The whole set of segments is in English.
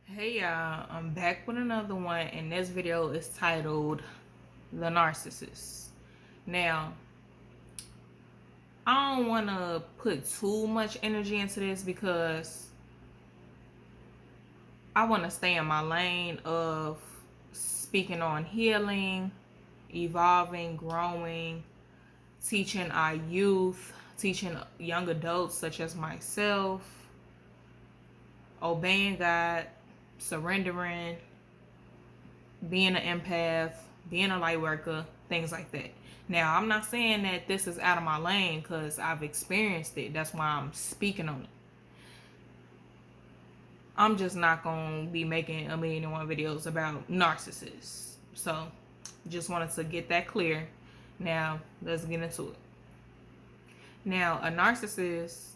Hey y'all, I'm back with another one, and this video is titled The Narcissist. Now, I don't want to put too much energy into this because I want to stay in my lane of speaking on healing, evolving, growing, teaching our youth, teaching young adults such as myself, obeying God, surrendering, being an empath, being a light worker, things like that. Now, I'm not saying that this is out of my lane because I've experienced it. That's why I'm speaking on it. I'm just not going to be making 1,000,001 videos about narcissists. So, just wanted to get that clear. Now, let's get into it. Now, a narcissist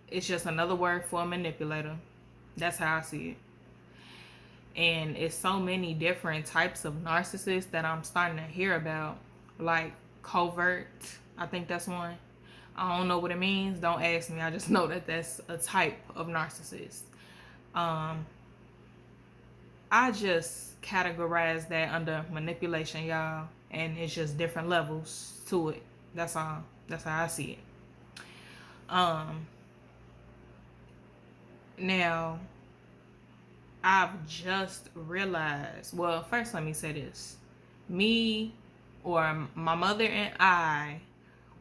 is just another word for a manipulator. That's how I see it. And it's so many different types of narcissists that I'm starting to hear about, like covert. I think that's one. I don't know what it means. Don't ask me. I just know that that's a type of narcissist. I just categorize that under manipulation, y'all, and it's just different levels to it. That's all. That's how I see it. Now, I've just realized, well, first let me say this. Me or my mother and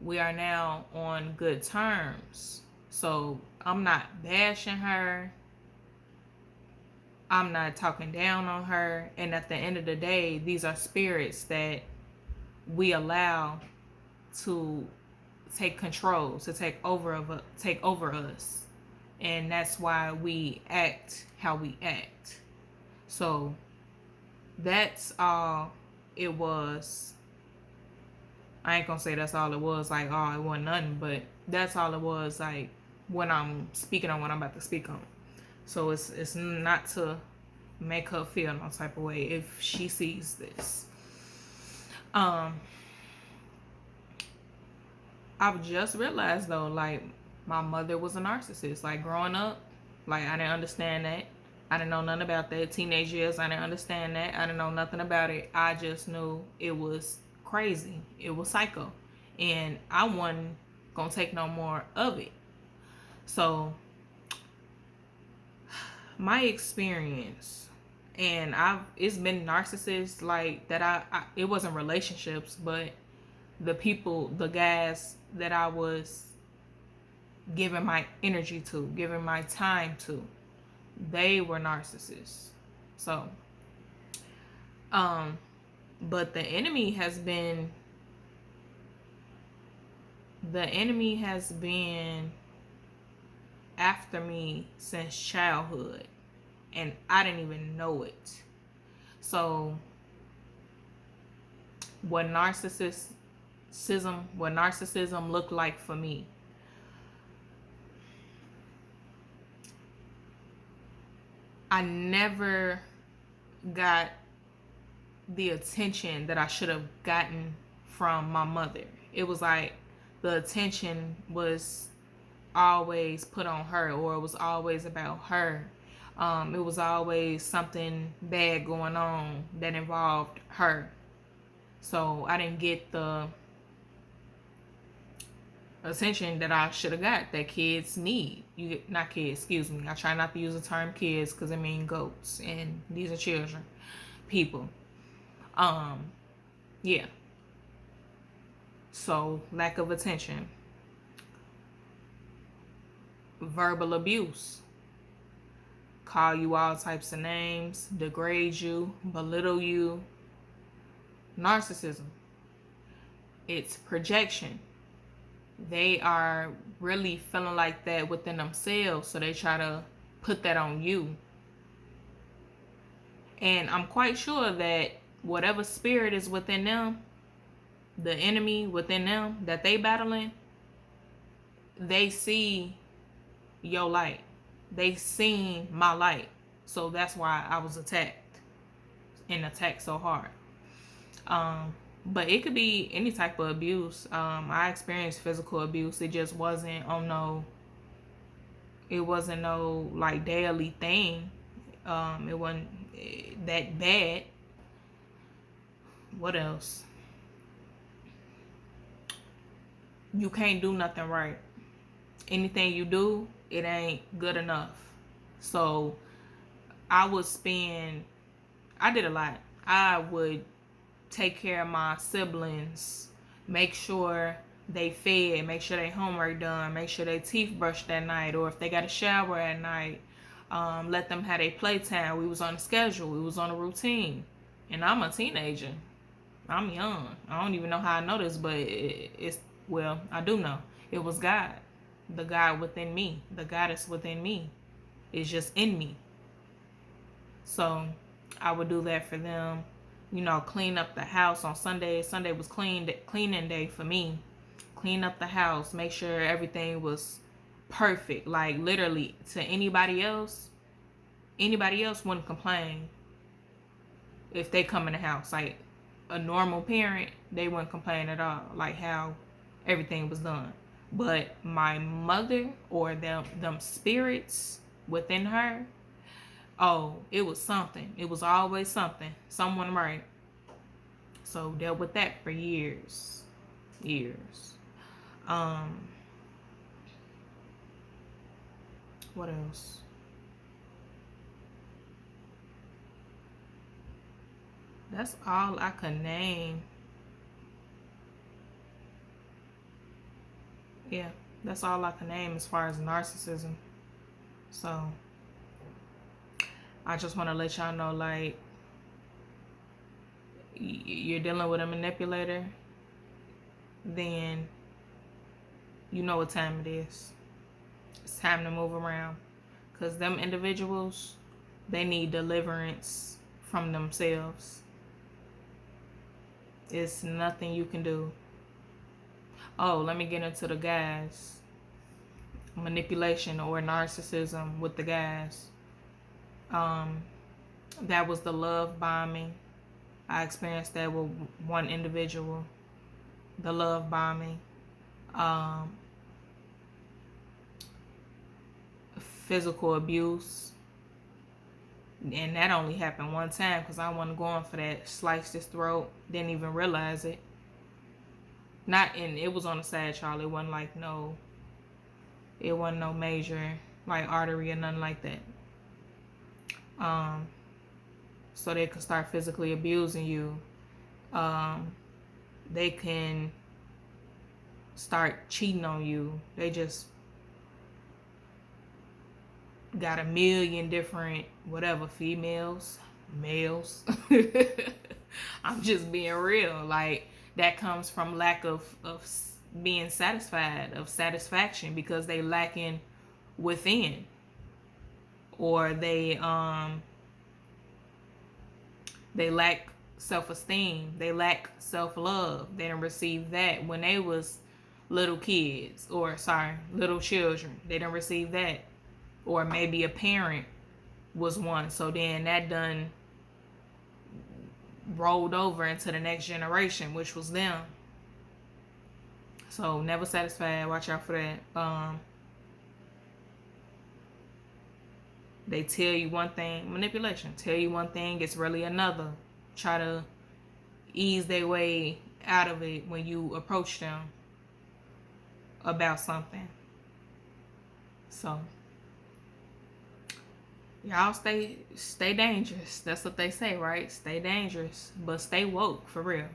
we are now on good terms. So I'm not bashing her. I'm not talking down on her. And at the end of the day, these are spirits that we allow to take control, to take over us. And that's why we act how we act. So that's all it was. I ain't gonna say that's all it was, like, oh, it wasn't nothing, but that's all it was, like, when I'm speaking on what I'm about to speak on. So it's not to make her feel no type of way if she sees this. I've just realized though, like, my mother was a narcissist. Like, growing up, like, I didn't understand that. I didn't know nothing about that. Teenage years, I didn't understand that. I didn't know nothing about it. I just knew it was crazy. It was psycho. And I wasn't gonna take no more of it. So, my experience, and it's been narcissists like that. It wasn't relationships, but the guys that I was giving my energy to, giving my time to, they were narcissists. So, but the enemy has been after me since childhood, and I didn't even know it. So, what narcissism looked like for me. I never got the attention that I should have gotten from my mother. It was like the attention was always put on her, or it was always about her. It was always something bad going on that involved her. So I didn't get the attention that I should have got that kids need. Not kids, excuse me. I try not to use the term kids because it means goats, and these are children, people. Yeah. So, lack of attention. Verbal abuse. Call you all types of names, degrade you, belittle you. Narcissism. It's projection. They are really feeling like that within themselves, so they try to put that on you. And I'm quite sure that whatever spirit is within them, the enemy within them that they battling, they see your light. They seen my light. So that's why I was attacked so hard. But it could be any type of abuse. I experienced physical abuse. It just wasn't no like daily thing. It wasn't that bad. What else? You can't do nothing right. Anything you do, it ain't good enough. So I did a lot. I would take care of my siblings, make sure they fed, make sure their homework done, make sure their teeth brushed that night, or if they got a shower at night, let them have their playtime. We was on a schedule. We was on a routine. And I'm a teenager. I'm young. I don't even know how I know this, but I do know. It was God. The God within me. The goddess within me is just in me. So I would do that for them. Clean up the house on Sunday. Sunday was cleaning day for me. Clean up the house. Make sure everything was perfect. Like literally, to anybody else wouldn't complain if they come in the house. Like a normal parent, they wouldn't complain at all. Like how everything was done. But my mother or them spirits within her, oh, it was something. It was always something. Someone right. So dealt with that for years. What else? That's all I could name. Yeah, that's all I can name as far as narcissism. So I just want to let y'all know, like, you're dealing with a manipulator, then you know what time it is. It's time to move around. Because them individuals, they need deliverance from themselves. It's nothing you can do. Oh, let me get into the guys. Manipulation or narcissism with the guys. That was the love bombing. I experienced that with one individual. The love bombing. Physical abuse. And that only happened one time because I wasn't going for that. Sliced his throat. Didn't even realize it. It was on the side, y'all. It wasn't like it wasn't no major like artery or nothing like that. So they could start physically abusing you. They can start cheating on you. They just got a million different females, males. I'm just being real. Like that comes from lack of being satisfied, of satisfaction, because they lacking within, or they lack self-esteem, they lack self-love. They didn't receive that when they was little children. They didn't receive that, or maybe a parent was one, so then that done rolled over into the next generation, which was them. So never satisfied. Watch out for that. They tell you one thing, manipulation. Tell you one thing, it's really another. Try to ease their way out of it when you approach them about something. So y'all stay dangerous. That's what they say, right? Stay dangerous, but stay woke for real.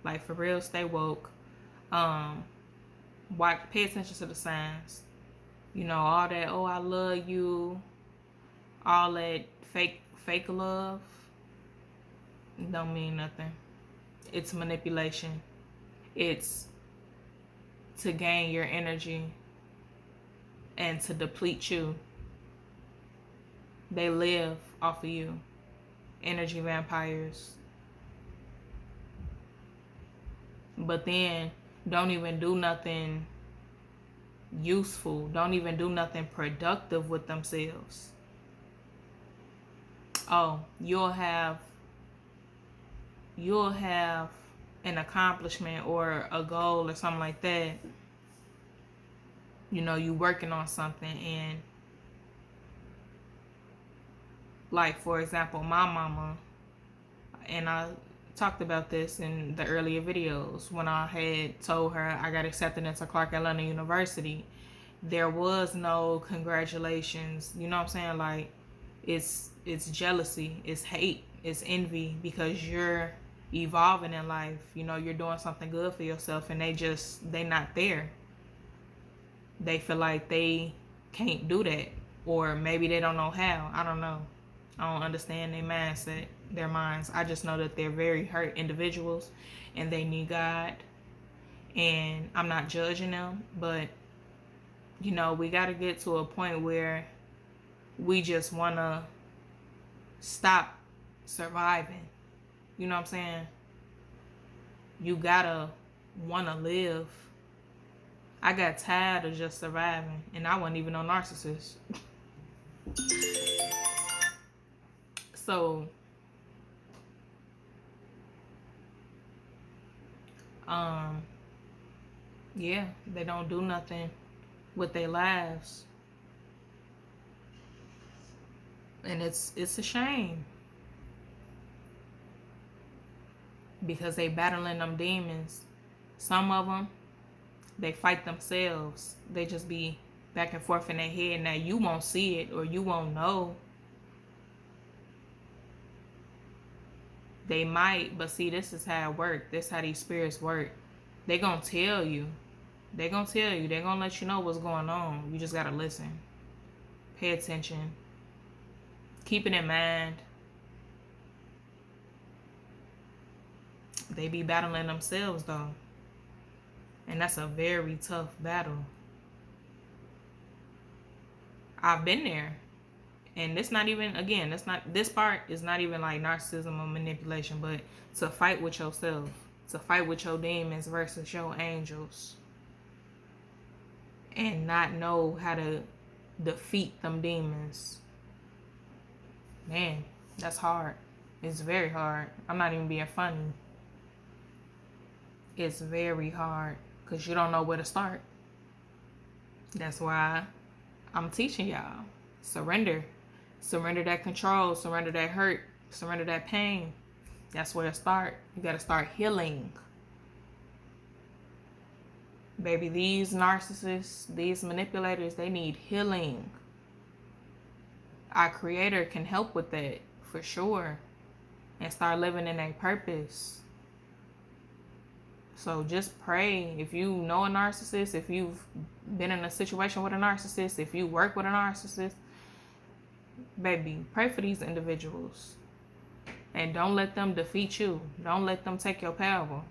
Like for real, stay woke. Pay attention to the signs. All that, oh, I love you, all that fake love don't mean nothing. It's manipulation. It's to gain your energy and to deplete you. They live off of you. Energy vampires. But then don't even do nothing useful. Don't even do nothing productive with themselves. Oh, you'll have an accomplishment or a goal or something like that. You working on something, and Like, for example, my mama, and I talked about this in the earlier videos when I had told her I got accepted into Clark Atlanta University. There was no congratulations. You know what I'm saying? Like, it's jealousy, it's hate, it's envy, because you're evolving in life. You know, you're doing something good for yourself, and they not there. They feel like they can't do that, or maybe they don't know how. I don't know. I don't understand their mindset, their minds. I just know that they're very hurt individuals and they need God. And I'm not judging them, but you know, we got to get to a point where we just want to stop surviving. You know what I'm saying? You gotta want to live. I got tired of just surviving, and I wasn't even no narcissist. So, yeah, they don't do nothing with their lives. And it's a shame. Because they battling them demons. Some of them, they fight themselves. They just be back and forth in their head. Now, you won't see it or you won't know. They might, but see, this is how it works. This is how these spirits work. They gonna tell you. They gonna tell you. They gonna let you know what's going on. You just gotta listen. Pay attention. Keep it in mind. They be battling themselves, though. And that's a very tough battle. I've been there. And it's not even, again, this part is not even like narcissism or manipulation, but to fight with yourself, to fight with your demons versus your angels, and not know how to defeat them demons. Man, that's hard. It's very hard. I'm not even being funny. It's very hard because you don't know where to start. That's why I'm teaching y'all. Surrender. Surrender that control, surrender that hurt, surrender that pain. That's where it starts. You got to start healing. Baby, these narcissists, these manipulators, they need healing. Our Creator can help with that, for sure. And start living in a purpose. So just pray. If you know a narcissist, if you've been in a situation with a narcissist, if you work with a narcissist, baby, pray for these individuals. And don't let them defeat you. Don't let them take your power.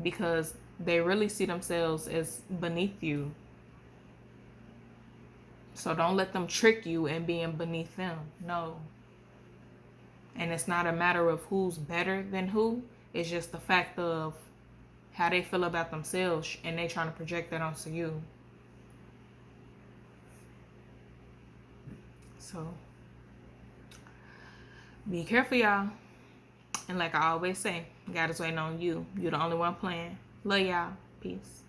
Because they really see themselves as beneath you. So don't let them trick you in being beneath them. No. And it's not a matter of who's better than who. It's just the fact of how they feel about themselves, and they trying to project that onto you. So be careful, y'all. And like I always say, God is waiting on you. You're the only one playing. Love y'all. Peace.